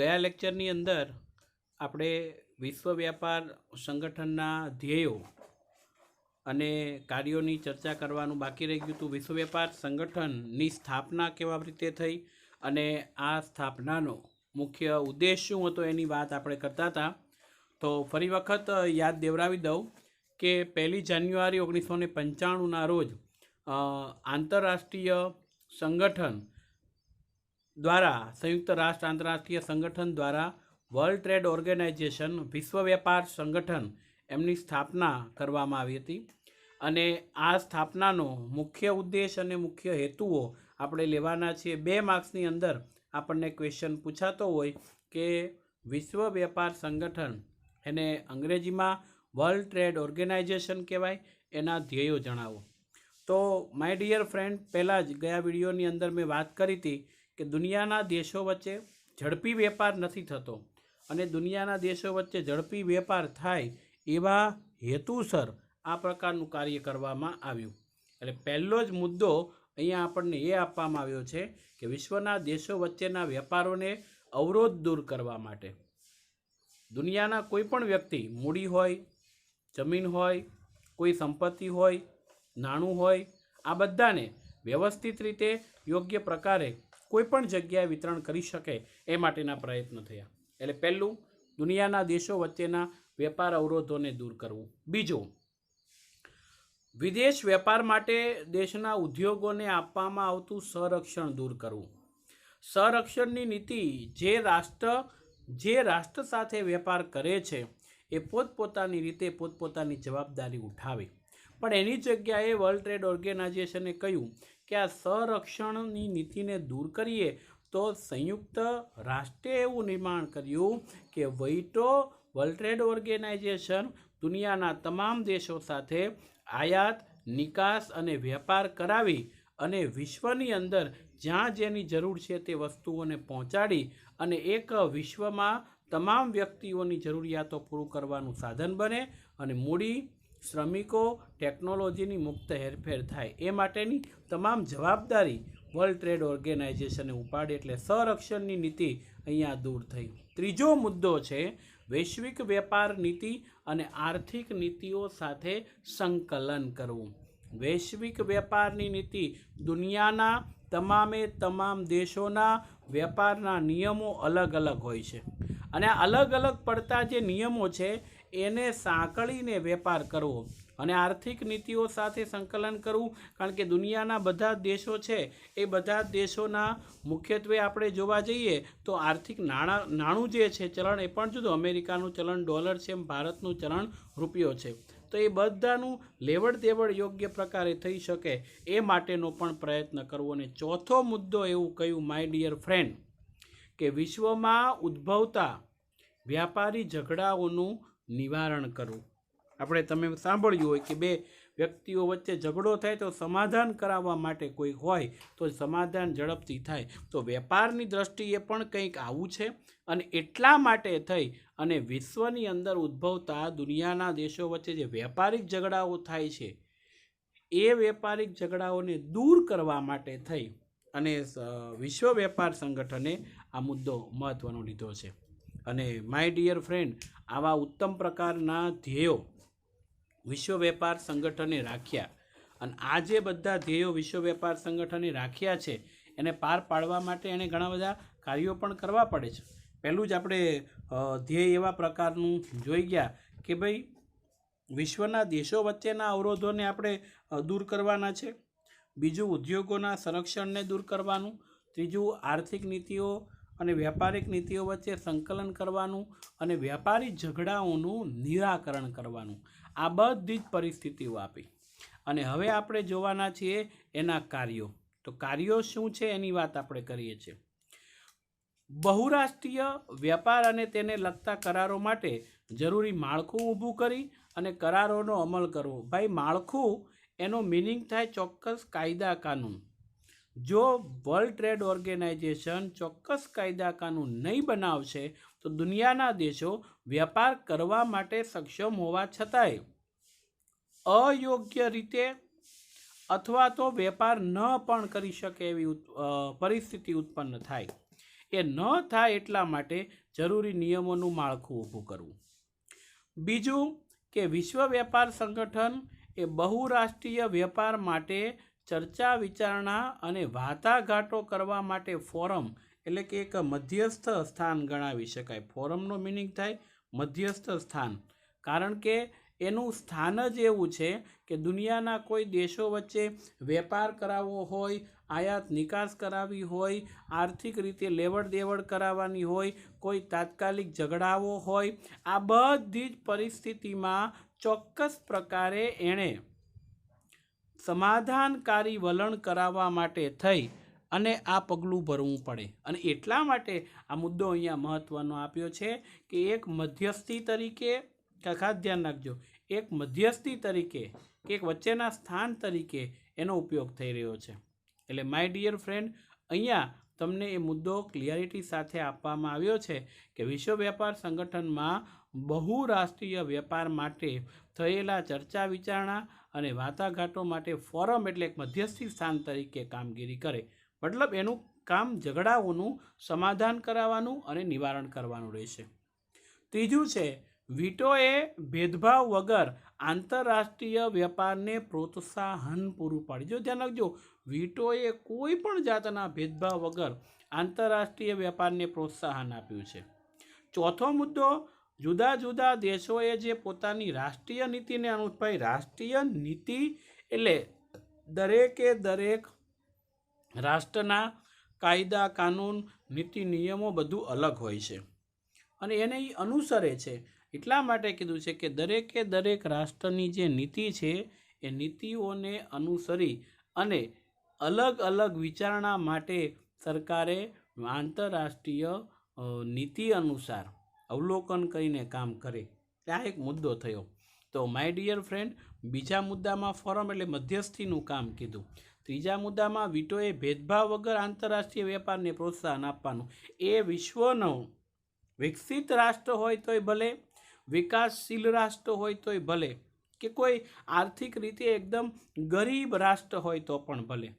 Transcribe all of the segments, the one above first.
ગયા લેક્ચરની અંદર આપણે વિશ્વ વ્યાપાર સંગઠનના ધ્યેયો અને કાર્યોની ચર્ચા કરવાનું બાકી રહી ગયું હતું। વિશ્વ વ્યાપાર સંગઠનની સ્થાપના કેવા રીતે થઈ અને આ સ્થાપનાનો મુખ્ય ઉદ્દેશ શું હતો એની વાત આપણે કરતા હતા। તો ફરી વખત યાદ દેવરાવી દઉં કે 1 જાન્યુઆરી 1995ના રોજ આંતરરાષ્ટ્રીય સંગઠન દ્વારા સંયુક્ત રાષ્ટ્ર આંતરરાષ્ટ્રીય સંગઠન દ્વારા વર્લ્ડ ટ્રેડ ઓર્ગેનાઇઝેશન વિશ્વ વ્યાપાર સંગઠન એમની સ્થાપના કરવામાં આવી હતી અને આ સ્થાપનાનો મુખ્ય ઉદ્દેશ અને મુખ્ય હેતુઓ આપણે લેવાના છીએ। 2 માર્ક્સની અંદર આપણને ક્વેશ્ચન પૂછાતો હોય કે વિશ્વ વ્યાપાર સંગઠન એને અંગ્રેજીમાં વર્લ્ડ ટ્રેડ ઓર્ગેનાઇઝેશન કહેવાય, એના ધ્યેયો જણાવો। તો માય ડિયર ફ્રેન્ડ, પહેલાં જ ગયા વિડીયોની અંદર મેં વાત કરી હતી કે દુનિયાના દેશો વચ્ચે ઝડપી વેપાર નથી થતો અને દુનિયાના દેશો વચ્ચે ઝડપી વેપાર થાય એવા હેતુસર આ પ્રકારનું કાર્ય કરવામાં આવ્યું। એટલે પહેલો જ મુદ્દો અહીંયા આપણને એ આપવામાં આવ્યો છે કે વિશ્વના દેશો વચ્ચેના વેપારોને અવરોધ દૂર કરવા માટે દુનિયાના કોઈ પણ વ્યક્તિ, મૂડી હોય, જમીન હોય, કોઈ સંપત્તિ હોય, નાણું હોય, આ બધાને વ્યવસ્થિત રીતે યોગ્ય પ્રકારે કોઈ પણ જગ્યાએ વિતરણ કરી શકે એ માટેના પ્રયત્ન થયા। એટલે પહેલું, દુનિયાના દેશો વચ્ચેના વેપાર અવરોધોને દૂર કરવું। બીજું, વિદેશ વેપાર માટે દેશના ઉદ્યોગોને આપવામાં આવતું સંરક્ષણ દૂર કરવું। સંરક્ષણની નીતિ જે રાષ્ટ્ર સાથે વેપાર કરે છે એ પોતપોતાની રીતે પોતપોતાની જવાબદારી ઉઠાવે, પણ એની જગ્યાએ વર્લ્ડ ટ્રેડ ઓર્ગેનાઇઝેશને કહ્યું કે આ સંરક્ષણની નીતિને દૂર કરીએ તો સંયુક્ત રાષ્ટ્રે એવું નિર્માણ કર્યું કે વહીટો વર્લ્ડ ટ્રેડ ઓર્ગેનાઇઝેશન દુનિયાના તમામ દેશો સાથે આયાત, નિકાસ અને વેપાર કરાવી અને વિશ્વની અંદર જ્યાં જેની જરૂર છે તે વસ્તુઓને પહોંચાડી અને એક વિશ્વમાં તમામ વ્યક્તિઓની જરૂરિયાતો પૂરું કરવાનું સાધન બને અને મૂડી, શ્રમિકો, ટેકનોલોજીની મુક્ત હેરફેર થાય એ માટેની તમામ જવાબદારી વર્લ્ડ ટ્રેડ ઓર્ગેનાઇઝેશને ઉપાડી। એટલે સંરક્ષણની નીતિ અહીંયા દૂર થઈ। ત્રીજો મુદ્દો છે વૈશ્વિક વેપાર નીતિ અને આર્થિક નીતિઓ સાથે સંકલન કરવું। વૈશ્વિક વેપારની નીતિ દુનિયાના તમામ દેશોના વેપારના નિયમો અલગ અલગ હોય છે અને આ અલગ અલગ પડતા જે નિયમો છે એને સાંકળીને વેપાર કરવો અને આર્થિક નીતિઓ સાથે સંકલન કરવું। કારણ કે દુનિયાના બધા દેશો છે એ બધા દેશોના મુખ્યત્વે આપણે જોવા જઈએ તો આર્થિક નાણું જે છે, ચલણ એ પણ જુદું, અમેરિકાનું ચલણ ડોલર છે, ભારતનું ચલણ રૂપિયો છે, તો એ બધાનું લેવડ દેવડ યોગ્ય પ્રકારે થઈ શકે એ માટેનો પણ પ્રયત્ન કરવો। અને ચોથો મુદ્દો એવું કહ્યું માય ડિયર ફ્રેન્ડ કે વિશ્વમાં ઉદ્ભવતા વ્યાપારી ઝઘડાઓનું નિવારણ કરવું। તમે સાંભળ્યું હોય કે 2 વ્યક્તિઓ વચ્ચે ઝઘડો થાય તો સમાધાન કરાવવા માટે કોઈ હોય તો સમાધાન ઝડપથી થાય, તો વેપારની દ્રષ્ટિએ પણ કંઈક આવું છે અને એટલા માટે થઈ અને વિશ્વની અંદર ઉદ્ભવતા દુનિયાના દેશો વચ્ચે જે વેપારિક ઝઘડાઓ થાય છે એ વેપારિક ઝઘડાઓને દૂર કરવા માટે થઈ અને વિશ્વ વેપાર સંગઠને આ મુદ્દો મહત્ત્વનો લીધો છે। અને માય ડિયર ફ્રેન્ડ, આવા ઉત્તમ પ્રકારના ધ્યેયો વિશ્વ વેપાર સંગઠને રાખ્યા અને આ જે બધા ધ્યેયો વિશ્વ વેપાર સંગઠને રાખ્યા છે એને પાર પાડવા માટે એણે ઘણા બધા કાર્યો પણ કરવા પડે છે। પહેલું જ આપણે ધ્યેય એવા પ્રકારનું જોઈ ગયા કે ભાઈ વિશ્વના દેશો વચ્ચેના અવરોધોને આપણે દૂર કરવાના છે। બીજું, ઉદ્યોગોના સંરક્ષણને દૂર કરવાનું। ત્રીજું, આર્થિક નીતિઓ અને વ્યાપારિક નીતિઓ વચ્ચે સંકલન કરવાનું અને વ્યાપારી ઝઘડાઓનું નિરાકરણ કરવાનું। આ બધી જ પરિસ્થિતિઓ આપી અને હવે આપણે જોવાના છીએ એના કાર્યો। તો કાર્યો શું છે એની વાત આપણે કરીએ છીએ। બહુરાષ્ટ્રીય વેપાર અને તેને લગતા કરારો માટે જરૂરી માળખું ઊભું કરી અને કરારોનો અમલ કરવો। ભાઈ, માળખું એનો મિનિંગ થાય ચોક્કસ કાયદા કાનૂન। જો વર્લ્ડ ટ્રેડ ઓર્ગેનાઇઝેશન ચોક્કસ કાયદા કાનૂન નહીં બનાવશે તો દુનિયાના દેશો વેપાર કરવા માટે સક્ષમ હોવા છતાંય અયોગ્ય રીતે અથવા તો વેપાર ન પણ કરી શકે એવી પરિસ્થિતિ ઉત્પન્ન થાય। એ ન થાય એટલા માટે જરૂરી નિયમોનું માળખું ઊભું કરવું. બીજું કે વિશ્વ વેપાર સંગઠન એ બહુરાષ્ટ્રીય વેપાર માટે ચર્ચા વિચારણા અને વાટાઘાટો કરવા માટે ફોરમ એટલે કે એક મધ્યસ્થ સ્થાન ગણાવી શકાય. ફોરમનો મિનિંગ થાય મધ્યસ્થ સ્થાન, કારણ કે એનું સ્થાન જ એવું છે કે દુનિયાના કોઈ દેશો વચ્ચે વેપાર કરાવવો હોય, આયાત નિકાસ કરાવવી હોય, આર્થિક રીતે લેવડ દેવડ કરાવવાની હોય, કોઈ તાત્કાલિક ઝઘડાઓ હોય, આ બધી જ પરિસ્થિતિમાં ચોક્કસ પ્રકારે એણે સમાધાનકારી વલણ કરાવવા માટે થઈ અને આ પગલું ભરવું પડે. અને એટલા માટે આ મુદ્દો અહીંયા મહત્ત્વનો આપ્યો છે કે એક મધ્યસ્થી તરીકે, ખાસ ધ્યાન રાખજો, એક મધ્યસ્થી તરીકે કે એક વચ્ચેના સ્થાન તરીકે એનો ઉપયોગ થઈ રહ્યો છે. એટલે માય ડિયર ફ્રેન્ડ, અહીંયા તમને એ મુદ્દો ક્લિયરિટી સાથે આપવામાં આવ્યો છે કે વિશ્વ વેપાર સંગઠનમાં બહુરાષ્ટ્રીય વેપાર માટે થયેલા ચર્ચા વિચારણા અને વાટાઘાટો માટે ફોરમ એટલે એક મધ્યસ્થી સ્થાન તરીકે કામગીરી કરે. મતલબ એનું કામ ઝઘડાઓનું સમાધાન કરાવવાનું અને નિવારણ કરવાનું રહેશે. ત્રીજું છે વીટોએ ભેદભાવ વગર આંતરરાષ્ટ્રીય વેપારને પ્રોત્સાહન પૂરું પાડ્યું. જો ધ્યાન રાખજો, વીટોએ કોઈ પણ જાતના ભેદભાવ વગર આંતરરાષ્ટ્રીય વેપારને પ્રોત્સાહન આપ્યું છે. ચોથો મુદ્દો, જુદા જુદા દેશોએ જે પોતાની રાષ્ટ્રીય નીતિને અનુસરી, રાષ્ટ્રીય નીતિ એટલે દરેકે દરેક રાષ્ટ્રના કાયદા કાનૂન નીતિ નિયમો બધું અલગ હોય છે અને એને એ અનુસરે છે. એટલા માટે કીધું છે કે દરેકે દરેક રાષ્ટ્રની જે નીતિ છે એ નીતિઓને અનુસરી અને અલગ અલગ વિચારણા માટે સરકારે આંતરરાષ્ટ્રીય નીતિ અનુસાર અવલોકન કરીને કામ કરે. આ એક મુદ્દો થયો. તો માય ડિયર ફ્રેન્ડ, બીજા મુદ્દામાં ફોરમ એટલે મધ્યસ્થીનું કામ કીધું. ત્રીજા મુદ્દામાં વીટોએ ભેદભાવ વગર આંતરરાષ્ટ્રીય વેપારને પ્રોત્સાહન આપવાનું. એ વિશ્વનો વિકસિત રાષ્ટ્ર હોય તોય ભલે, વિકાસશીલ રાષ્ટ્ર હોય તોય ભલે, કે કોઈ આર્થિક રીતે એકદમ ગરીબ રાષ્ટ્ર હોય તો પણ ભલે,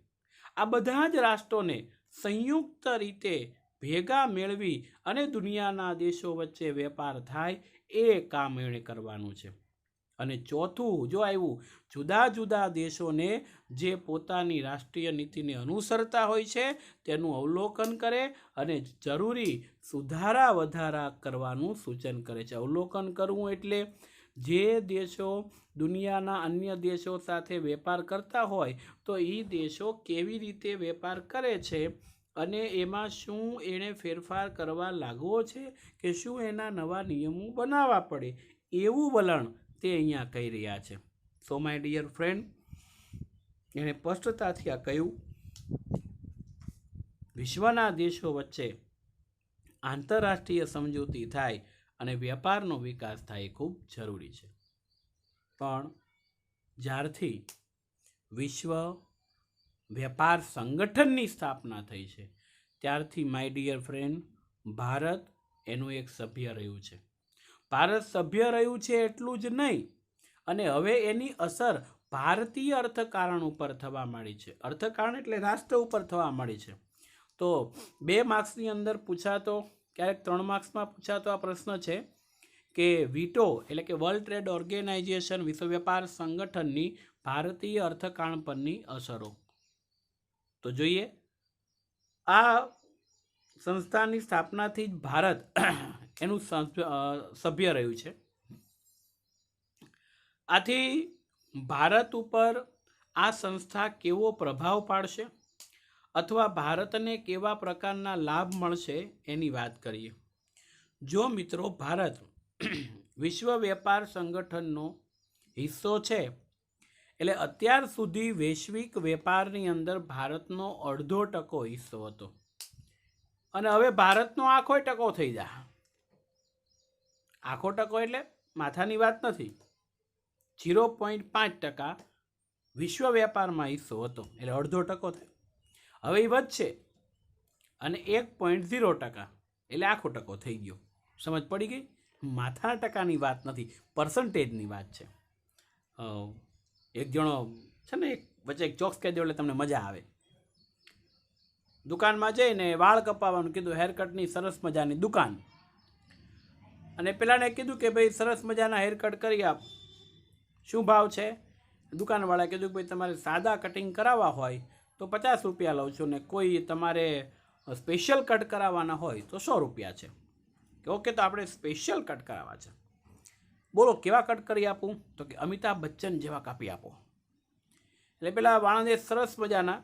આ બધા જ રાષ્ટ્રોને સંયુક્ત રીતે ભેગા મેળવી અને દુનિયાના દેશો વચ્ચે વેપાર થાય એ કામ એણે કરવાનું છે. અને ચોથું જો આવ્યું, જુદા જુદા દેશોને જે પોતાની રાષ્ટ્રીય નીતિને અનુસરતા હોય છે તેનું અવલોકન કરે અને જરૂરી સુધારા વધારા કરવાનું સૂચન કરે છે. અવલોકન કરવું એટલે જે દેશો દુનિયાના અન્ય દેશો સાથે વેપાર કરતા હોય તો એ દેશો કેવી રીતે વેપાર કરે છે અને એમાં શું એણે ફેરફાર કરવા લાગવો છે કે શું એના નવા નિયમો બનાવવા પડે, એવું વલણ તે અહીંયા કહી રહ્યા છે. સો માય ડિયર ફ્રેન્ડ, એણે સ્પષ્ટતાથી આ કહ્યું, વિશ્વના દેશો વચ્ચે આંતરરાષ્ટ્રીય સમજૂતી થાય અને વેપારનો વિકાસ થાય એ ખૂબ જરૂરી છે. પણ જ્યારથી વિશ્વ વેપાર સંગઠનની સ્થાપના થઈ છે ત્યારથી માય ડિયર ફ્રેન્ડ, ભારત એનું એક સભ્ય રહ્યું છે. ભારત સભ્ય રહ્યું છે એટલું જ નહીં, અને હવે એની અસર ભારતીય અર્થકારણ ઉપર થવા માંડી છે. અર્થકારણ એટલે રાષ્ટ્ર ઉપર થવા માંડી છે. તો 2 માર્ક્સની અંદર પૂછાતો, ક્યારેક 3 માર્ક્સમાં પૂછાતો આ પ્રશ્ન છે કે વીટો એટલે કે વર્લ્ડ ટ્રેડ ઓર્ગેનાઇઝેશન વિશ્વ વેપાર સંગઠનની ભારતીય અર્થકારણ પરની અસરો. તો જોઈએ, આ સંસ્થાની સ્થાપનાથી જ ભારત એનું સભ્ય રહ્યું છે. આથી ભારત ઉપર આ સંસ્થા કેવો પ્રભાવ પાડશે અથવા ભારતને કેવા પ્રકારના લાભ મળશે એની વાત કરીએ. જો મિત્રો ભારત વિશ્વ વેપાર સંગઠનનો હિસ્સો છે એટલે અત્યાર સુધી વૈશ્વિક વેપારની અંદર ભારતનો 0.5% હિસ્સો હતો અને હવે ભારતનો 1/2% થઈ જાય. 1/2% એટલે માથાની વાત નથી, 0.5% વિશ્વ વેપારમાં હિસ્સો હતો એટલે 0.5% થાય. હવે એ વધશે અને 1.0% એટલે 1/2% થઈ ગયો. સમજ પડી ગઈ? માથાના ટકાની વાત નથી, પર્સન્ટેજની વાત છે. એક જણો છે ને એક વચ્ચે એક ચોક્સ કહી દો એટલે તમને મજા આવે. દુકાનમાં જઈને વાળ કપાવવાનું કીધું, હેરકટની સરસ મજાની દુકાન, અને પેલાને કીધું કે ભાઈ સરસ મજાના હેરકટ કરી આપ, શું ભાવ છે? દુકાનવાળાએ કીધું કે ભાઈ તમારે સાદા કટિંગ કરાવવા હોય તો 50 રૂપિયા લઉં છું, ને કોઈ તમારે સ્પેશિયલ કટ કરાવવાના હોય તો 100 રૂપિયા છે. કે ઓકે, તો આપણે સ્પેશિયલ કટ કરાવવા છે. બોલો કેવા કટ કરી આપું? તો કે અમિતાભ બચ્ચન જેવા કાપી આપો. એટલે પેલા વાળાને સરસ મજાના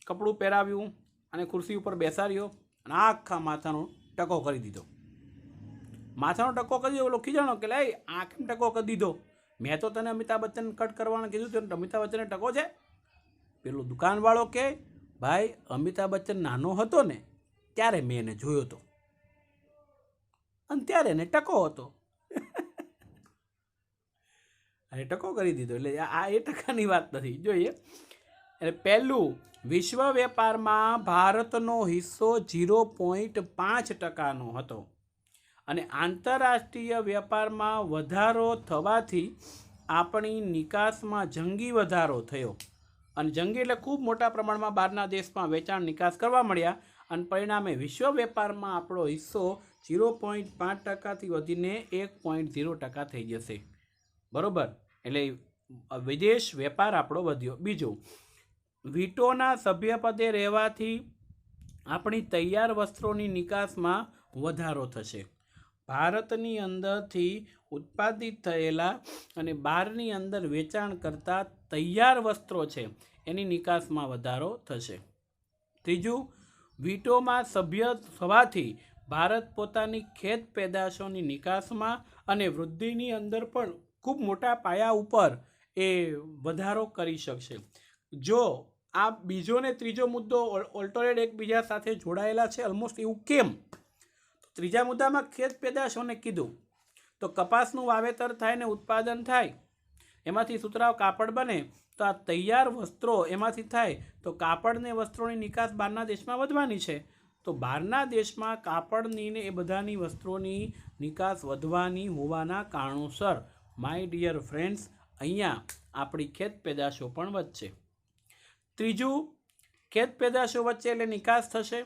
કપડું પહેરાવ્યું અને ખુરશી ઉપર બેસાડ્યો અને આખા માથાનો ટકો કરી દીધો. માથાનો ટકો કરી દીધો. ઓલો ખીજાણો કે લે આ કેમ ટકો કરી દીધો? મેં તો તને અમિતાભ બચ્ચન કટ કરવાનું કીધું, તો અમિતાભ બચ્ચનને ટકો છે? પેલો દુકાનવાળો કે ભાઈ અમિતાભ બચ્ચન નાનો હતો ને ત્યારે મેં એને જોયો હતો અને ત્યારે એને ટકો હતો. અને ટકો કરી દીધો. એટલે આ એ ટકાની વાત નથી. જોઈએ, એટલે પહેલું, વિશ્વ વેપારમાં ભારતનો હિસ્સો 0.5% હતો અને આંતરરાષ્ટ્રીય વેપારમાં વધારો થવાથી આપણી નિકાસમાં જંગી વધારો થયો. અને જંગી એટલે ખૂબ મોટા પ્રમાણમાં બહારના દેશમાં વેચાણ નિકાસ કરવા મળ્યા અને પરિણામે વિશ્વ વેપારમાં આપણો હિસ્સો 0.5%થી વધીને 1.0% થઈ જશે. બરોબર? એટલે વિદેશ વેપાર આપણો વધ્યો. બીજું, વીટોના સભ્યપદે રહેવાથી આપણી તૈયાર વસ્ત્રોની નિકાસમાં વધારો થશે. ભારતની અંદરથી ઉત્પાદિત થયેલા અને બહારની અંદર વેચાણ કરતા તૈયાર વસ્ત્રો છે એની નિકાસમાં વધારો થશે. ત્રીજું, વીટોમાં સભ્ય થવાથી ભારત પોતાની ખેત પેદાશોની નિકાસમાં અને વૃદ્ધિની અંદર પણ ખૂબ મોટા પાયા ઉપર એ વધારો કરી શકશે. જો આ બીજો ને ત્રીજો મુદ્દો ઓલ્ટરનેટ એકબીજા સાથે જોડાયેલા છે, ઓલમોસ્ટ એવું કેમ? ત્રીજા મુદ્દામાં ખેત પેદાશોને કીધું તો કપાસનું વાવેતર થાય ને ઉત્પાદન થાય, એમાંથી સુતરાઉ કાપડ બને, તો આ તૈયાર વસ્ત્રો એમાંથી થાય તો કાપડ ને વસ્ત્રોની નિકાસ બહારના દેશમાં વધવાની છે. તો બહારના દેશમાં કાપડની ને એ બધાની વસ્ત્રોની નિકાસ વધવાની હોવાના કારણોસર માય ડિયર ફ્રેન્ડ્સ, અહીંયા આપણી ખેત પેદાશો પણ વધશે. ત્રીજું, ખેત પેદાશો વચ્ચે એટલે નિકાસ થશે.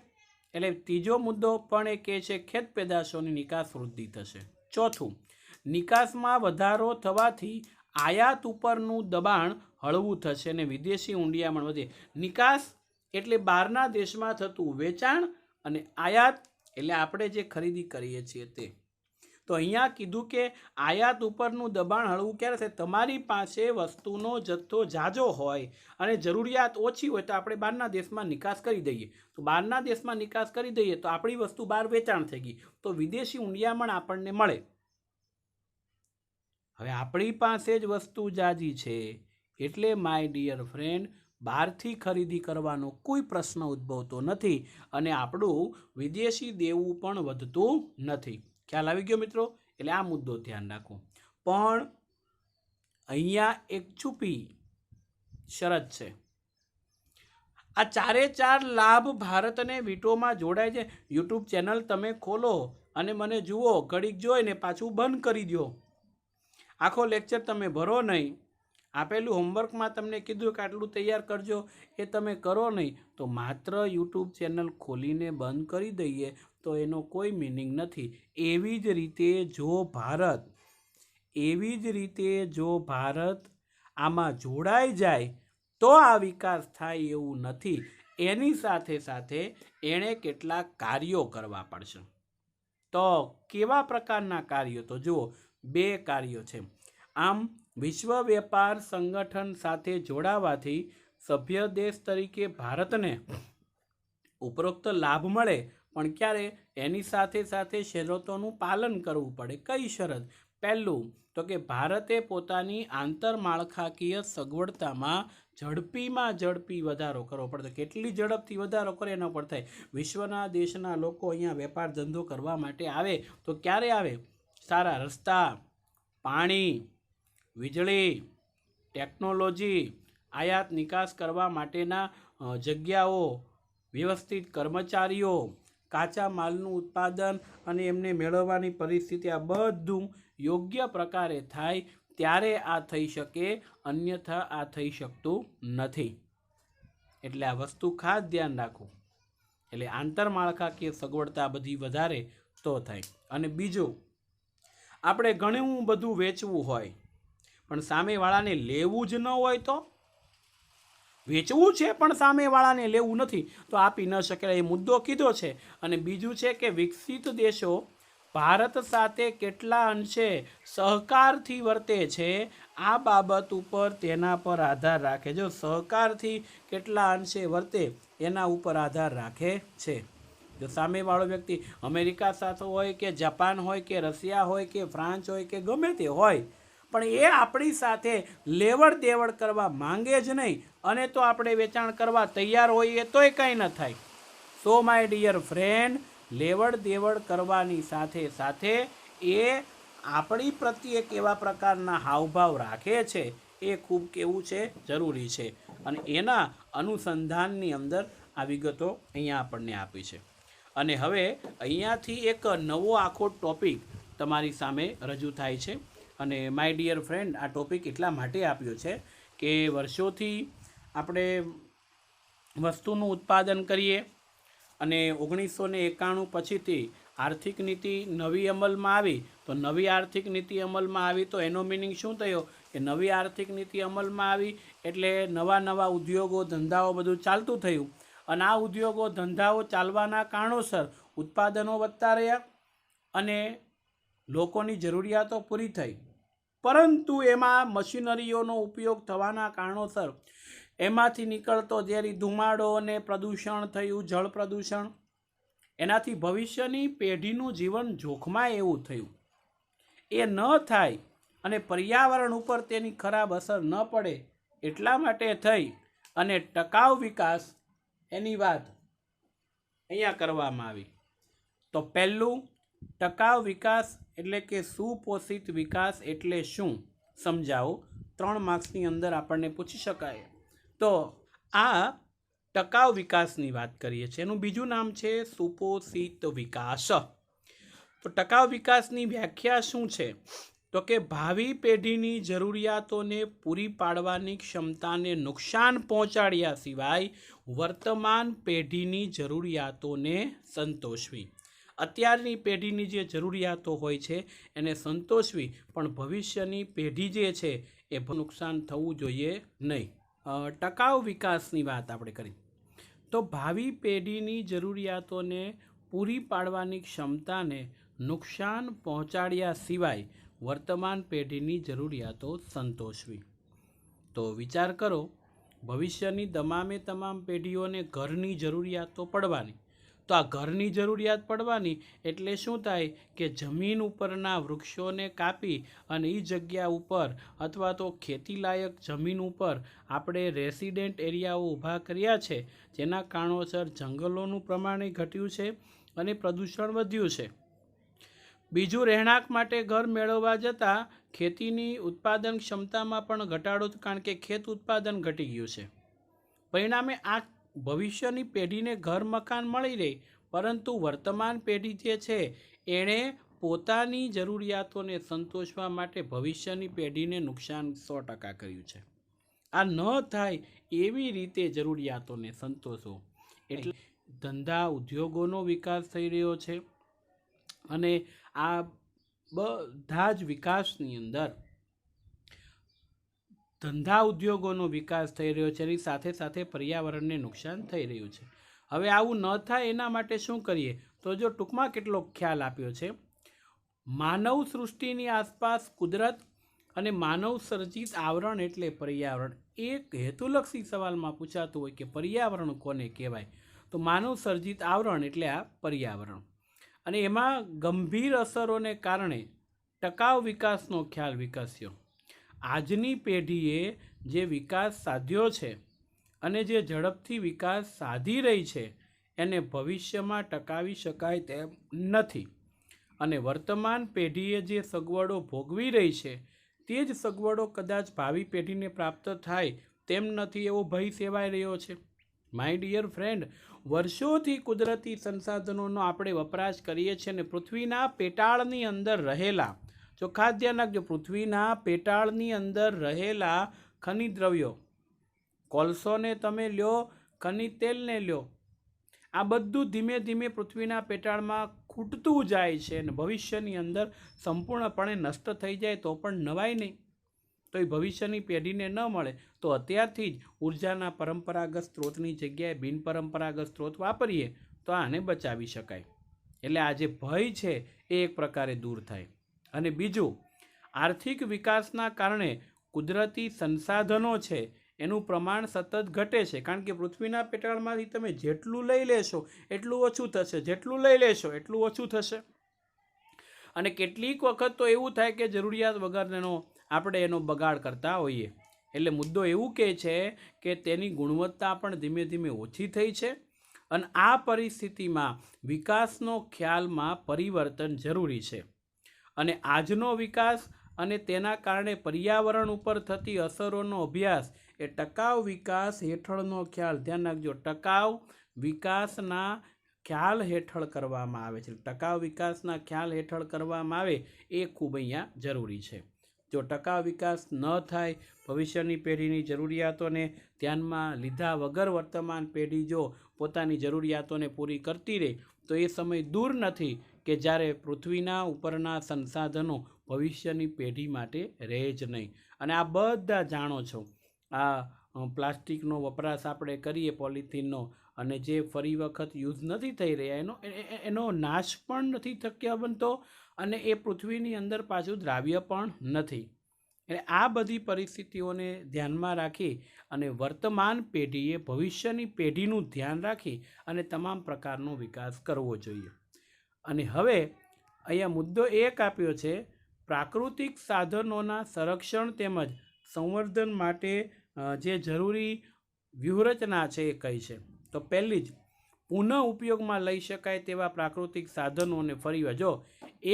એટલે ત્રીજો મુદ્દો પણ એ કહે છે ખેત પેદાશોની નિકાસ વૃદ્ધિ થશે. ચોથું, નિકાસમાં વધારો થવાથી આયાત ઉપરનું દબાણ હળવું થશે અને વિદેશી ઊંડિયામણ વધે. નિકાસ એટલે બહારના દેશમાં થતું વેચાણ અને આયાત એટલે આપણે જે ખરીદી કરીએ છીએ તે. તો અહીંયા કીધું કે આયાત ઉપરનું દબાણ હળવું ક્યારે થાય? તમારી પાસે વસ્તુનો જથ્થો ઝાઝો હોય અને જરૂરિયાત ઓછી હોય તો આપણે બહારના દેશમાં નિકાસ કરી દઈએ. તો બહારના દેશમાં નિકાસ કરી દઈએ તો આપણી વસ્તુ બહાર વેચાણ થઈ ગઈ, તો વિદેશી ઊંડિયામણ આપણને મળે. હવે આપણી પાસે જ વસ્તુ ઝાઝી છે એટલે માય ડિયર ફ્રેન્ડ, બહારથી ખરીદી કરવાનો કોઈ પ્રશ્ન ઉદ્ભવતો નથી અને આપણું વિદેશી દેવું પણ વધતું નથી. ખ્યાલ આવી ગયો મિત્રો? એટલે આ મુદ્દો ધ્યાન રાખો. પણ અહીંયા એક છુપી શરત છે. આ ચારે ચાર લાભ ભારતને વીટોમાં જોડાય છે. યુટ્યુબ ચેનલ તમે ખોલો અને મને જુઓ, ઘડીક જોઈને પાછું બંધ કરી દો. આખો લેક્ચર તમે ભરો નહીં. આપેલું હોમવર્કમાં તમને કીધું કે આટલું તૈયાર કરજો, એ તમે કરો નહીં, તો માત્ર યુટ્યુબ ચેનલ ખોલીને બંધ કરી દઈએ તો એનો કોઈ મિનિંગ નથી. એવી જ રીતે જો ભારત આમાં જોડાઈ જાય તો આ વિકાસ થાય એવું નથી. એની સાથે સાથે એણે કેટલાક કાર્યો કરવા પડશે. તો કેવા પ્રકારના કાર્યો? તો જુઓ, 2 કાર્યો છે. આમ વિશ્વ વેપાર સંગઠન સાથે જોડાવાથી સભ્ય દેશ તરીકે ભારતને ઉપરોક્ત લાભ મળે, પણ ક્યારે? એની સાથે સાથે શરતોનું પાલન કરવું પડે. કઈ શરત? પહેલું તો કે ભારતે પોતાની આંતરમાળખાકીય સગવડતામાં ઝડપી વધારો કરવો પડે. કેટલી ઝડપથી વધારો કરે એના પર થાય. વિશ્વના દેશના લોકો અહીંયા વેપાર ધંધો કરવા માટે આવે તો ક્યારે આવે? સારા રસ્તા, પાણી, વીજળી, ટેકનોલોજી, આયાત નિકાસ કરવા માટેના જગ્યાઓ, વ્યવસ્થિત કર્મચારીઓ, કાચા માલનું ઉત્પાદન અને એમને મેળવવાની પરિસ્થિતિ, આ બધું યોગ્ય પ્રકારે થાય ત્યારે આ થઈ શકે, અન્યથા આ થઈ શકતું નથી. એટલે આ વસ્તુ ખાસ ધ્યાન રાખવું. એટલે આંતરમાળખાકીય સગવડતા બધી વધારે તો થાય. અને બીજું, આપણે ઘણું બધું વેચવું હોય પણ સામેવાળાને લેવું જ ન હોય તો વેચવું છે પણ સામેવાળાને લેવું નથી તો આપી ન શકે, એ મુદ્દો કીધો છે. અને બીજું છે કે વિકસિત દેશો ભારત સાથે કેટલા અંશે સહકારથી વર્તે છે આ બાબત ઉપર તેના પર આધાર રાખે. જો સહકારથી કેટલા અંશે વર્તે એના ઉપર આધાર રાખે છે. જો સામેવાળો વ્યક્તિ અમેરિકા સાથે હોય કે જાપાન હોય કે રશિયા હોય કે ફ્રાન્સ હોય કે ગમે તે હોય પણ એ આપણી સાથે લેવડ દેવડ કરવા માંગે જ નહીં અને તો આપણે વેચાણ કરવા તૈયાર હોઈએ તોય કંઈ ન થાય. સો માય ડિયર ફ્રેન્ડ, લેવડ દેવડ કરવાની સાથે સાથે એ આપણી પ્રત્યે કેવા પ્રકારના હાવભાવ રાખે છે એ ખૂબ કેવું છે, જરૂરી છે. અને એના અનુસંધાનની અંદર આ વિગતો અહીંયા આપણને આપી છે. અને હવે અહીંયાથી એક નવો આખો ટોપિક તમારી સામે રજૂ થાય છે. અને માય ડિયર ફ્રેન્ડ, આ ટોપિક એટલા માટે આપ્યો છે કે વર્ષોથી આપણે વસ્તુનું ઉત્પાદન કરીએ અને 1991 પછીથી આર્થિક નીતિ નવી અમલમાં આવી. તો નવી આર્થિક નીતિ અમલમાં આવી તો એનો મિનિંગ શું થયો કે નવી આર્થિક નીતિ અમલમાં આવી એટલે નવા ઉદ્યોગો ધંધાઓ બધું ચાલતું થયું. અને આ ઉદ્યોગો ધંધાઓ ચાલવાના કારણોસર ઉત્પાદનો વધતા રહ્યા અને લોકોની જરૂરિયાતો પૂરી થઈ. પરંતુ એમાં મશીનરીઓનો ઉપયોગ થવાના કારણોસર એમાંથી નીકળતો ઝેરી ધુમાડો અને પ્રદૂષણ થયું, જળ પ્રદૂષણ. એનાથી ભવિષ્યની પેઢીનું જીવન જોખમાય એવું થયું. એ ન થાય અને પર્યાવરણ ઉપર તેની ખરાબ અસર ન પડે એટલા માટે થઈ અને ટકાઉ વિકાસ એની વાત અહીંયા કરવામાં આવી. તો પહેલું, ટકાઉ વિકાસ એટલે કે સુપોષિત વિકાસ એટલે શું સમજાવો. 3 માર્ક્સની અંદર આપણને પૂછી શકાય. તો આ ટકાઉ વિકાસની વાત કરીએ છીએ. એનું બીજું નામ છે સુપોષિત વિકાસ. તો ટકાઉ વિકાસની વ્યાખ્યા શું છે? તો કે ભાવિ પેઢીની જરૂરિયાતોને પૂરી પાડવાની ક્ષમતાને નુકસાન પહોંચાડ્યા સિવાય વર્તમાન પેઢીની જરૂરિયાતોને સંતોષવી. અત્યારની પેઢીની જે જરૂરિયાતો હોય છે એને સંતોષવી, પણ ભવિષ્યની પેઢી જે છે એ નુકસાન થવું જોઈએ નહીં. ટકાઉ વિકાસની વાત આપણે કરી તો ભાવિ પેઢીની જરૂરિયાતોને પૂરી પાડવાની ક્ષમતાને નુકસાન પહોંચાડ્યા સિવાય વર્તમાન પેઢીની જરૂરિયાતો સંતોષવી. તો વિચાર કરો, ભવિષ્યની તમામ પેઢીઓને ઘરની જરૂરિયાતો પડવાની. તો આ ઘરની જરૂરિયાત પડવાની એટલે શું થાય કે જમીન ઉપરના વૃક્ષોને કાપી અને એ જગ્યા ઉપર અથવા તો ખેતીલાયક જમીન ઉપર આપણે રેસિડેન્ટ એરિયાઓ ઊભા કર્યા છે, જેના કારણોસર જંગલોનું પ્રમાણ ઘટ્યું છે અને પ્રદૂષણ વધ્યું છે. બીજું, રહેણાંક માટે ઘર મેળવવા જતાં ખેતીની ઉત્પાદન ક્ષમતામાં પણ ઘટાડો, કારણ કે ખેત ઉત્પાદન ઘટી ગયું છે. પરિણામે આ ભવિષ્યની પેઢીને ઘર મકાન મળી રહે, પરંતુ વર્તમાન પેઢી જે છે એણે પોતાની જરૂરિયાતોને સંતોષવા માટે ભવિષ્યની પેઢીને નુકસાન 100% કર્યું છે. આ ન થાય એવી રીતે જરૂરિયાતોને સંતોષો. એટલે ધંધા ઉદ્યોગોનો વિકાસ થઈ રહ્યો છે અને આ બધા જ વિકાસની અંદર ધંધા ઉદ્યોગોનો વિકાસ થઈ રહ્યો છે, એની સાથે સાથે પર્યાવરણને નુકસાન થઈ રહ્યું છે. હવે આવું ન થાય એના માટે શું કરીએ? તો જો ટૂંકમાં કેટલો ખ્યાલ આપ્યો છે, માનવ સૃષ્ટિની આસપાસ કુદરત અને માનવ સર્જિત આવરણ એટલે પર્યાવરણ. એક હેતુલક્ષી સવાલમાં પૂછાતું હોય કે પર્યાવરણ કોને કહેવાય? તો માનવ સર્જિત આવરણ એટલે આ પર્યાવરણ. અને એમાં ગંભીર અસરોને કારણે ટકાઉ વિકાસનો ખ્યાલ વિકસ્યો. આજની પેઢીએ જે વિકાસ સાધ્યો છે અને જે ઝડપથી વિકાસ સાધી રહી છે એને ભવિષ્યમાં ટકાવી શકાય તેમ નથી. અને વર્તમાન પેઢીએ જે સગવડો ભોગવી રહી છે તે જ સગવડો કદાચ ભાવિ પેઢીને પ્રાપ્ત થાય તેમ નથી એવો ભય સેવાઈ રહ્યો છે. માય ડિયર ફ્રેન્ડ, વર્ષોથી કુદરતી સંસાધનોનો આપણે વપરાશ કરીએ છીએ અને પૃથ્વીના પેટાળની અંદર રહેલા, જો ખાસ ધ્યાન રાખજો, પૃથ્વીના પેટાળની અંદર રહેલા ખનિજ દ્રવ્યો, કોલસોને તમે લ્યો, ખનિજ તેલને લ્યો, આ બધું ધીમે ધીમે પૃથ્વીના પેટાળમાં ખૂટતું જાય છે અને ભવિષ્યની અંદર સંપૂર્ણપણે નષ્ટ થઈ જાય તો પણ નવાય નહીં. તો એ ભવિષ્યની પેઢીને ન મળે તો અત્યારથી જ ઉર્જાના પરંપરાગત સ્ત્રોતની જગ્યાએ બિનપરંપરાગત સ્ત્રોત વાપરીએ તો આને બચાવી શકાય. એટલે આ જે ભય છે એ એક પ્રકારે દૂર થાય. અને બીજું, આર્થિક વિકાસના કારણે કુદરતી સંસાધનો છે એનું પ્રમાણ સતત ઘટે છે, કારણ કે પૃથ્વીના પેટાળમાંથી તમે જેટલું લઈ લેશો એટલું ઓછું થશે, જેટલું લઈ લેશો એટલું ઓછું થશે. અને કેટલીક વખત તો એવું થાય કે જરૂરિયાત વગરનો આપણે એનો બગાડ કરતા હોઈએ. એટલે મુદ્દો એવું કહે છે કે તેની ગુણવત્તા પણ ધીમે ધીમે ઓછી થઈ છે અને આ પરિસ્થિતિમાં વિકાસનો ખ્યાલમાં પરિવર્તન જરૂરી છે. અને આજનો વિકાસ અને તેના કારણે પર્યાવરણ ઉપર થતી અસરોનો અભ્યાસ એ ટકાઉ વિકાસ હેઠળનો ખ્યાલ, ધ્યાન રાખજો, ટકાઉ વિકાસના ખ્યાલ હેઠળ કરવામાં આવે છે. ટકાઉ વિકાસના ખ્યાલ હેઠળ કરવામાં આવે એ ખૂબ અહીંયા જરૂરી છે. જો ટકાઉ વિકાસ ન થાય, ભવિષ્યની પેઢીની જરૂરિયાતોને ધ્યાનમાં લીધા વગર વર્તમાન પેઢી જો પોતાની જરૂરિયાતોને પૂરી કરતી રહે તો એ સમય દૂર નથી કે જ્યારે પૃથ્વીના ઉપરના સંસાધનો ભવિષ્યની પેઢી માટે રહે જ નહીં. અને આ બધા જાણો છો, આ પ્લાસ્ટિકનો વપરાશ આપણે કરીએ, પોલિથીનનો, અને જે ફરી વખત યુઝ નથી થઈ રહ્યા એનો નાશ પણ નથી શક્ય બનતો અને એ પૃથ્વીની અંદર પાછું દ્રાવ્ય પણ નથી. એટલે આ બધી પરિસ્થિતિઓને ધ્યાનમાં રાખી અને વર્તમાન પેઢીએ ભવિષ્યની પેઢીનું ધ્યાન રાખી અને તમામ પ્રકારનો વિકાસ કરવો જોઈએ. અને હવે અહીંયા મુદ્દો એક આપ્યો છે, પ્રાકૃતિક સાધનોના સંરક્ષણ તેમજ સંવર્ધન માટે જે જરૂરી વ્યૂહરચના છે એ કઈ છે. તો પહેલી જ, પુનઃ ઉપયોગમાં લઈ શકાય તેવા પ્રાકૃતિક સાધનોને ફરી, જો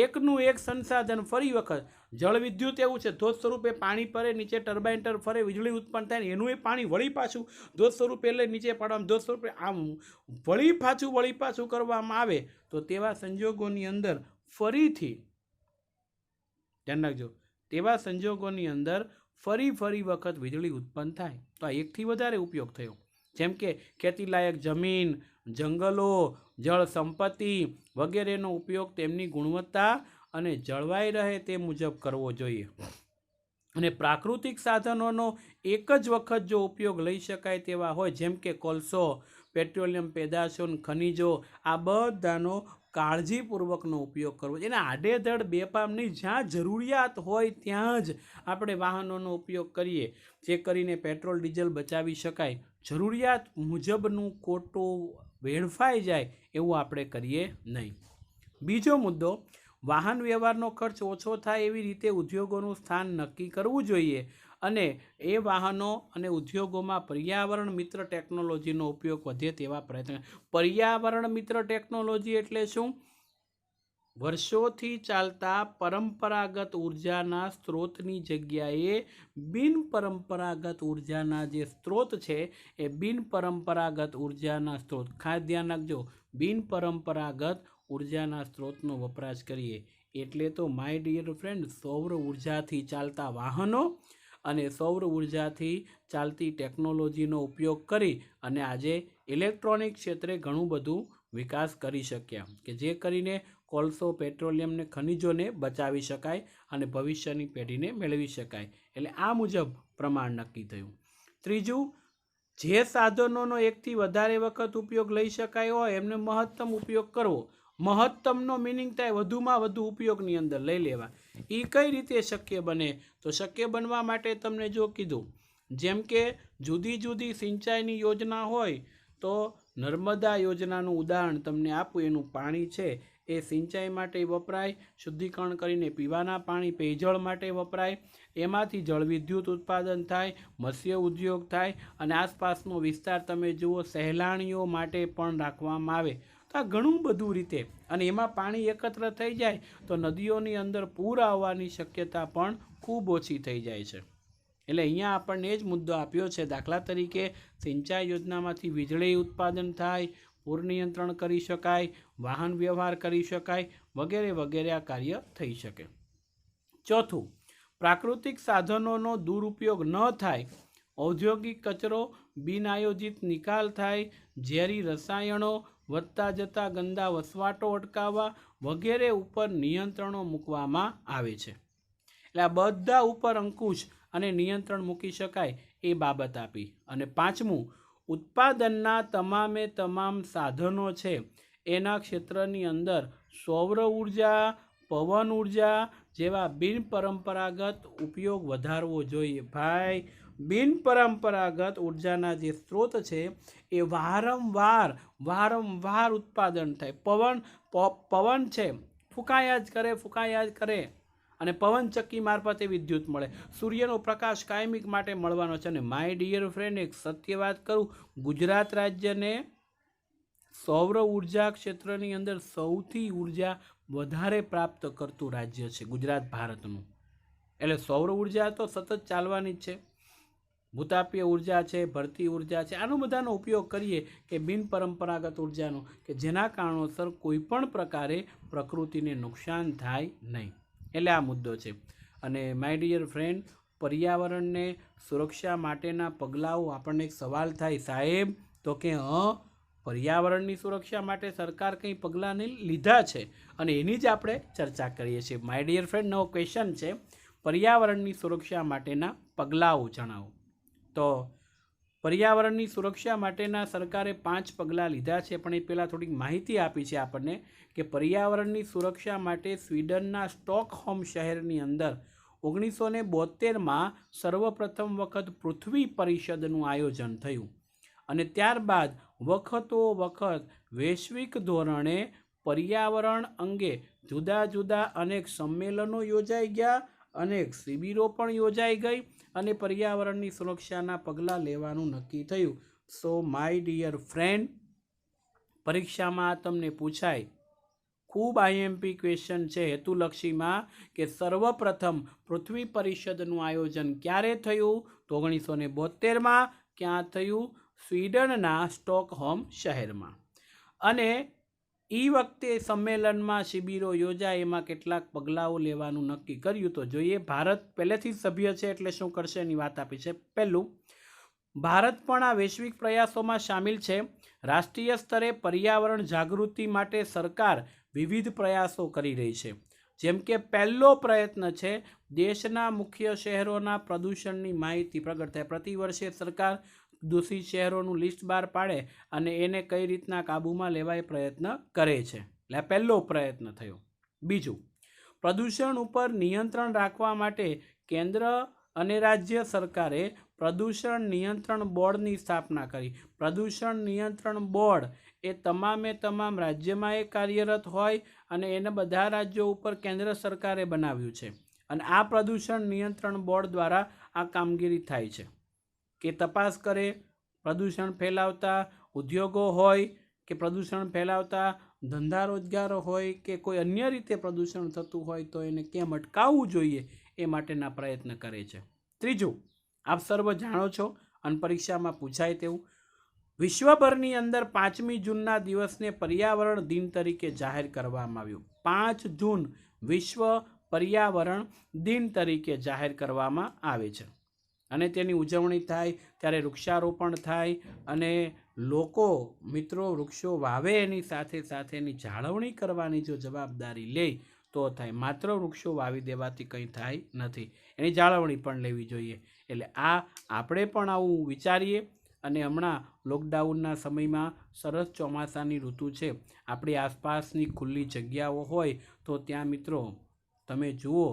એકનું એક સંસાધન ફરી વખત, જળ વિદ્યુત એવું છે, ધોધ સ્વરૂપે પાણી પડે, નીચે ટર્બાઇન ફરે, વીજળી ઉત્પન્ન થાય ને એનું એ પાણી વળી પાછું ધોધ સ્વરૂપે એટલે નીચે પાડવામાં, ધોધ સ્વરૂપે આમ વળી પાછું કરવામાં આવે તો તેવા સંજોગોની અંદર ફરીથી, ધ્યાન રાખજો, તેવા સંજોગોની અંદર ફરી વખત વીજળી ઉત્પન્ન થાય તો આ એકથી વધારે ઉપયોગ થયો. જેમ કે ખેતીલાયક જમીન, જંગલો, જળ સંપત્તિ વગેરેનો ઉપયોગ તેમની ગુણવત્તા અને જળવાઈ રહે તે મુજબ કરવો જોઈએ. અને પ્રાકૃતિક સાધનોનો એક જ વખત જો ઉપયોગ લઈ શકાય તેવા હોય, જેમ કે કોલસો, પેટ્રોલિયમ પેદાશો, ખનિજો, આ બધાનો કાળજીપૂર્વકનો ઉપયોગ કરવો. એને આડેધડ બેફામની, જ્યાં જરૂરિયાત હોય ત્યાં જ આપણે વાહનોનો ઉપયોગ કરીએ, જે કરીને પેટ્રોલ ડીઝલ બચાવી શકાય. જરૂરિયાત મુજબનું ખોટું વેડફાઈ જાય એવું આપણે કરીએ નહીં. બીજો મુદ્દો, વાહન વ્યવહારનો ખર્ચ ઓછો થાય એવી રીતે ઉદ્યોગોનું સ્થાન નક્કી કરવું જોઈએ અને એ વાહનો અને ઉદ્યોગોમાં પર્યાવરણ મિત્ર ટેકનોલોજીનો ઉપયોગ વધે તેવા પ્રયત્ન. પર્યાવરણ મિત્ર ટેકનોલોજી એટલે શું? વર્ષોથી ચાલતા પરંપરાગત ઉર્જાના સ્ત્રોતની જગ્યાએ બિનપરંપરાગત ઉર્જાના જે સ્ત્રોત છે એ બિનપરંપરાગત ઉર્જાના સ્ત્રોત, ખાસ ધ્યાન રાખજો, બિનપરંપરાગત ઉર્જાના સ્ત્રોતનો વપરાશ કરીએ. એટલે તો માય ડિયર ફ્રેન્ડ, સૌર ઉર્જાથી ચાલતા વાહનો અને સૌર ઉર્જાથી ચાલતી ટેકનોલોજીનો ઉપયોગ કરી અને આજે ઇલેક્ટ્રોનિક ક્ષેત્રે ઘણું બધું વિકાસ કરી શક્યા કે જે કરીને કોલસો, પેટ્રોલિયમને, ખનિજોને બચાવી શકાય અને ભવિષ્યની પેઢીને મેળવી શકાય. એટલે આ મુજબ પ્રમાણ નક્કી થયું. ત્રીજું, જે સાધનોનો એકથી વધારે વખત ઉપયોગ લઈ શકાય હોય એમને મહત્તમ ઉપયોગ કરવો. મહત્તમનો મિનિંગ થાય વધુમાં વધુ ઉપયોગની અંદર લઈ લેવા. એ કઈ રીતે શક્ય બને? તો શક્ય બનવા માટે તમને જો કીધું, જેમ કે જુદી જુદી સિંચાઈની યોજના હોય તો નર્મદા યોજનાનું ઉદાહરણ તમને આપું. એનું પાણી છે એ સિંચાઈ માટે વપરાય, શુદ્ધિકરણ કરીને પીવાના પાણી, પેયજળ માટે વપરાય, એમાંથી જળવિદ્યુત ઉત્પાદન થાય, મત્સ્ય ઉદ્યોગ થાય અને આસપાસનો વિસ્તાર તમે જુઓ સહેલાણીઓ માટે પણ રાખવામાં આવે. તો આ ઘણું બધું રીતે, અને એમાં પાણી એકત્ર થઈ જાય તો નદીઓની અંદર પૂર આવવાની શક્યતા પણ ખૂબ ઓછી થઈ જાય છે. એટલે અહીંયા આપણને એ જ મુદ્દો આપ્યો છે. દાખલા તરીકે સિંચાઈ યોજનામાંથી વીજળી ઉત્પાદન થાય, પૂર નિયંત્રણ કરી શકાય, વાહન વ્યવહાર કરી શકાય વગેરે વગેરે આ કાર્ય થઈ શકે. ચોથું, પ્રાકૃતિક સાધનોનો દુરુપયોગ ન થાય, ઔદ્યોગિક કચરો બિનઆયોજિત નિકાલ થાય, ઝેરી રસાયણો વધતા જતા ગંદા વસવાટો અટકાવવા વગેરે ઉપર નિયંત્રણો મૂકવામાં આવે છે. એટલે આ બધા ઉપર અંકુશ અને નિયંત્રણ મૂકી શકાય એ બાબત આપી. અને પાંચમું, ઉત્પાદનના તમામે તમામ સાધનો છે એના ક્ષેત્રની અંદર સૌર ઉર્જા, પવન ઉર્જા જેવા બિનપરંપરાગત ઉપયોગ વધારવો જોઈએ. ભાઈ, બિનપરંપરાગત ઉર્જાના જે સ્ત્રોત છે એ વારંવાર ઉત્પાદન થાય. પવન છે ફૂંકાયા જ કરે અને પવનચક્કી મારફતે વિદ્યુત મળે. સૂર્યનો પ્રકાશ કાયમિક માટે મળવાનો છે. અને માય ડિયર ફ્રેન્ડ, એક સત્ય વાત કરું, ગુજરાત રાજ્યને સૌર ઉર્જા ક્ષેત્રની અંદર સૌથી ઉર્જા વધારે પ્રાપ્ત કરતું રાજ્ય છે ગુજરાત ભારતનું. એટલે સૌર ઉર્જા તો સતત ચાલવાની જ છે. ભૂતાપીય ઉર્જા છે, ભરતી ઉર્જા છે, આનો બધાનો ઉપયોગ કરીએ કે બિનપરંપરાગત ઉર્જાનો, કે જેના કારણોસર કોઈ પણ પ્રકારે પ્રકૃતિને નુકસાન થાય નહીં. એટલે આ મુદ્દો છે. અને માય ડિયર ફ્રેન્ડ, પર્યાવરણને સુરક્ષા માટેના પગલાઓ, આપણને એક સવાલ થાય, સાહેબ, તો કે પર્યાવરણની સુરક્ષા માટે સરકાર કંઈ પગલાં લીધા છે, અને એની જ આપણે ચર્ચા કરીએ છીએ. માય ડિયર ફ્રેન્ડ, નવો ક્વેશ્ચન છે, પર્યાવરણની સુરક્ષા માટેના પગલાઓ જણાવો. તો પર્યાવરણની સુરક્ષા માટેના સરકારે 5 પગલાં લીધા છે. પણ એ પહેલાં થોડીક માહિતી આપી છે આપણને કે પર્યાવરણની સુરક્ષા માટે સ્વીડનના સ્ટોકહોમ શહેરની અંદર 1972માં સર્વપ્રથમ વખત પૃથ્વી પરિષદનું આયોજન થયું. અને ત્યારબાદ વખતો વખત વૈશ્વિક ધોરણે પર્યાવરણ અંગે જુદા જુદા અનેક સંમેલનો યોજાઈ ગયા, અનેક શિબિરો પણ યોજાઈ ગઈ, અને પર્યાવરણની સુરક્ષાના પગલાં લેવાનું નક્કી થયું. સો માય ડિયર ફ્રેન્ડ, પરીક્ષામાં તમને પૂછાય, ખૂબ આઈએમપી ક્વેશ્ચન છે હેતુલક્ષીમાં, કે સર્વપ્રથમ પૃથ્વી પરિષદનું આયોજન ક્યારે થયું? તો 1972માં. ક્યાં થયું? સ્વીડનના સ્ટોકહોમ શહેરમાં. અને એ વખતે સંમેલનમાં શિબિરો યોજાય, એમાં કેટલાક પગલાઓ લેવાનું નક્કી કર્યું. તો જોઈએ, ભારત પહેલેથી જ સભ્ય છે એટલે શું કરશે એની વાત આપી છે. પહેલું, ભારત પણ આ વૈશ્વિક પ્રયાસોમાં સામેલ છે. રાષ્ટ્રીય સ્તરે પર્યાવરણ જાગૃતિ માટે સરકાર વિવિધ પ્રયાસો કરી રહી છે. જેમ કે પહેલો પ્રયત્ન છે, દેશના મુખ્ય શહેરોના પ્રદૂષણની માહિતી પ્રગટ થાય. પ્રતિ વર્ષે સરકાર દૂષિત શહેરોનું લિસ્ટ બહાર પાડે અને એને કઈ રીતના કાબૂમાં લેવાય પ્રયત્ન કરે છે. એટલે પહેલો પ્રયત્ન થયો. બીજું, પ્રદૂષણ ઉપર નિયંત્રણ રાખવા માટે કેન્દ્ર અને રાજ્ય સરકારે પ્રદૂષણ નિયંત્રણ બોર્ડની સ્થાપના કરી. પ્રદૂષણ નિયંત્રણ બોર્ડ એ તમામે તમામ રાજ્યમાં એ કાર્યરત હોય, અને એને બધા રાજ્યો ઉપર કેન્દ્ર સરકારે બનાવ્યું છે. અને આ પ્રદૂષણ નિયંત્રણ બોર્ડ દ્વારા આ કામગીરી થાય છે કે તપાસ કરે, પ્રદૂષણ ફેલાવતા ઉદ્યોગો હોય કે પ્રદૂષણ ફેલાવતા ધંધા રોજગારો હોય કે કોઈ અન્ય રીતે પ્રદૂષણ થતું હોય તો એને કેમ અટકાવવું જોઈએ એ માટેના પ્રયત્ન કરે છે. ત્રીજું, આપ સર્વ જાણો છો અને પરીક્ષામાં પૂછાય તેવું, વિશ્વભરની અંદર 5મી જૂનના દિવસને પર્યાવરણ દિન તરીકે જાહેર કરવામાં આવ્યું. 5 જૂન વિશ્વ પર્યાવરણ દિન તરીકે જાહેર કરવામાં આવે છે. અને તેની ઉજવણી થાય ત્યારે વૃક્ષારોપણ થાય, અને લોકો, મિત્રો, વૃક્ષો વાવે, એની સાથે સાથે એની જાળવણી કરવાની જો જવાબદારી લે તો થાય. માત્ર વૃક્ષો વાવી દેવાથી કંઈ થાય નથી, એની જાળવણી પણ લેવી જોઈએ. એટલે આ આપણે પણ આવું વિચારીએ. અને હમણાં લોકડાઉનના સમયમાં સરસ ચોમાસાની ઋતુ છે, આપણી આસપાસની ખુલ્લી જગ્યાઓ હોય તો ત્યાં મિત્રો તમે જુઓ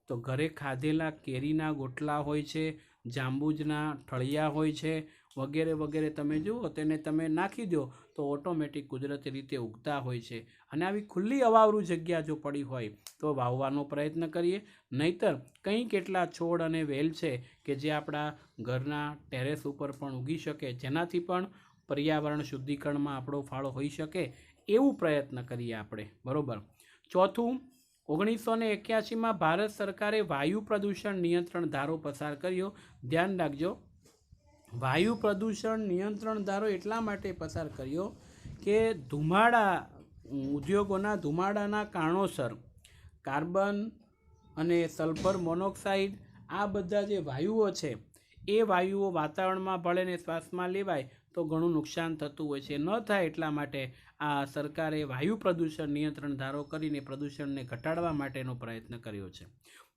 તો ઘરે ખાધેલા કેરીના ગોટલા હોય છે, જાંબુજના ઠળિયા હોય છે, વગેરે વગેરે તમે જુઓ તેને તમે નાખી દો તો ઓટોમેટિક કુદરતી રીતે ઉગતા હોય છે. અને આવી ખુલ્લી અવાવરું જગ્યા જો પડી હોય તો વાવવાનો પ્રયત્ન કરીએ. નહીતર કંઈ કેટલા છોડ અને વેલ છે કે જે આપણા ઘરના ટેરેસ ઉપર પણ ઉગી શકે, જેનાથી પણ પર્યાવરણ શુદ્ધિકરણમાં આપણો ફાળો હોઈ શકે એવું પ્રયત્ન કરીએ આપણે. બરાબર. ચોથું, 1981માં ભારત સરકારે વાયુ પ્રદૂષણ નિયંત્રણ ધારો પસાર કર્યો. ધ્યાન રાખજો, વાયુ પ્રદૂષણ નિયંત્રણ ધારો એટલા માટે પસાર કર્યો કે ઉદ્યોગોના ધુમાડાના કારણોસર કાર્બન અને સલ્ફર મોનોક્સાઇડ, આ બધા જે વાયુઓ છે એ વાયુઓ વાતાવરણમાં ભળે ને શ્વાસમાં લેવાય તો ઘણું નુકસાન થતું હોય છે. ન થાય એટલા માટે આ સરકારે વાયુ પ્રદૂષણ નિયંત્રણ ધારો કરીને પ્રદૂષણને ઘટાડવા માટેનો પ્રયત્ન કર્યો છે.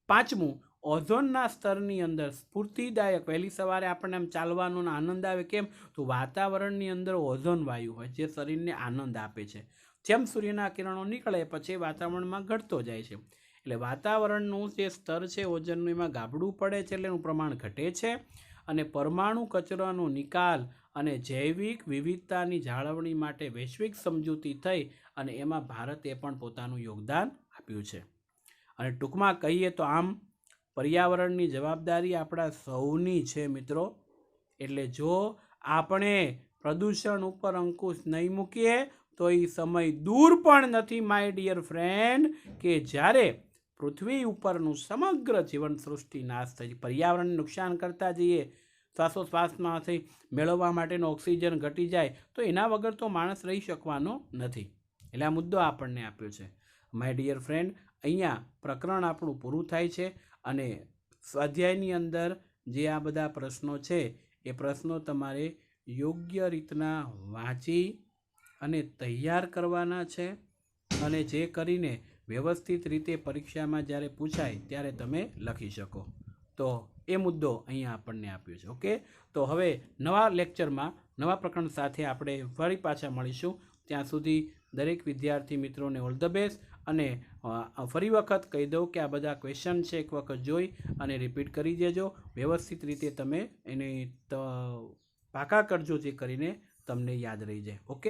5મું, ઓઝોનના સ્તરની અંદર સ્ફૂર્તિદાયક વહેલી સવારે આપણને આમ ચાલવાનો આનંદ આવે. કેમ? તો વાતાવરણની અંદર ઓઝોન વાયુ હોય જે શરીરને આનંદ આપે છે. જેમ સૂર્યના કિરણો નીકળે પછી વાતાવરણમાં ઘટતો જાય છે. એટલે વાતાવરણનું જે સ્તર છે ઓઝોનનું એમાં ગાબડું પડે છે એટલે એનું પ્રમાણ ઘટે છે. અને પરમાણુ કચરાનો નિકાલ અને જૈવિક વિવિધતાની જાળવણી માટે વૈશ્વિક સમજૂતી થઈ અને એમાં ભારતે પણ પોતાનું યોગદાન આપ્યું છે. અને ટૂંકમાં કહીએ તો આમ પર્યાવરણની જવાબદારી આપણા સૌની છે મિત્રો. એટલે જો આપણે પ્રદૂષણ ઉપર અંકુશ નહીં મૂકીએ તો એ સમય દૂર પણ નથી માય ડિયર ફ્રેન્ડ કે જ્યારે પૃથ્વી ઉપરનું સમગ્ર જીવન સૃષ્ટિ નાશ થઈ, પર્યાવરણને નુકસાન કરતા જઈએ, શ્વાસોશ્વાસમાંથી મેળવવા માટેનો ઓક્સિજન ઘટી જાય તો એના વગર તો માણસ રહી શકવાનો નથી. એટલે આ મુદ્દો આપણને આપ્યો છે. માય ડિયર ફ્રેન્ડ, અહીંયા પ્રકરણ આપણું પૂરું થાય છે અને સ્વાધ્યાયની અંદર જે આ બધા પ્રશ્નો છે એ પ્રશ્નો તમારે યોગ્ય રીતના વાંચી અને તૈયાર કરવાના છે અને જે કરીને વ્યવસ્થિત રીતે પરીક્ષામાં જ્યારે પૂછાય ત્યારે તમે લખી શકો. તો એ મુદ્દો અહીંયા આપણને આપ્યો છે. ઓકે, તો હવે નવા લેક્ચરમાં નવા પ્રકરણ સાથે આપણે ફરી પાછા મળીશું. ત્યાં સુધી દરેક વિદ્યાર્થી મિત્રોને ઓલ ધ બેસ્ટ. અને ફરી વખત કહી દઉં કે આ બધા ક્વેશ્ચન છે એક વખત જોઈ અને રિપીટ કરી દેજો. વ્યવસ્થિત રીતે તમે એને પાકા કરજો જે કરીને તમને યાદ રહી જાય. ઓકે.